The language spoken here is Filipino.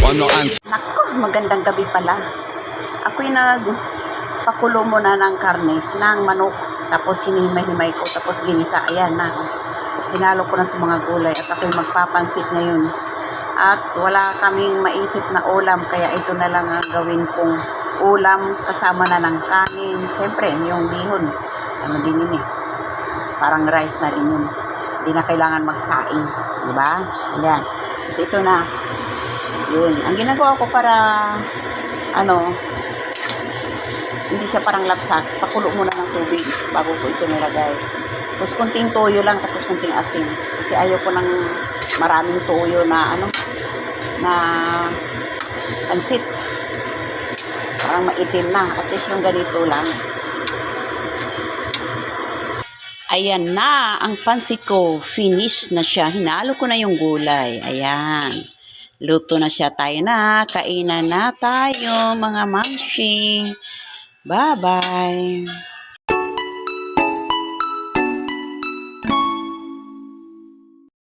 want no answer. Nako, magandang gabi pala. Ako'y nagpakulo muna ng karne, ng manok. Tapos hinihimay-himay ko, tapos ginisa. Ayan na. Hinalo ko na sa mga gulay at ako'y magpapansit ngayon. At wala kaming maisip na ulam, kaya ito na lang ang gawin kong ulam kasama na ng kanin. Siyempre, yung bihon. Ano din yun eh. Parang rice na rin yun. Hindi na kailangan magsaing. Diba? Ayan. Tapos ito na. Yun. Ang ginagawa ko para hindi siya parang lapsak. Pakulo muna ng tubig bago ko ito nilagay. Tapos kunting toyo lang, tapos kunting asin. Kasi ayaw ko ng maraming toyo na na pansit. Parang maitim na. At least yung ganito lang. Ayan na ang pansit ko. Finish na siya. Hinalo ko na yung gulay. Ayan. Luto na siya. Tayo na. Kainan na tayo mga mamshi. Bye-bye.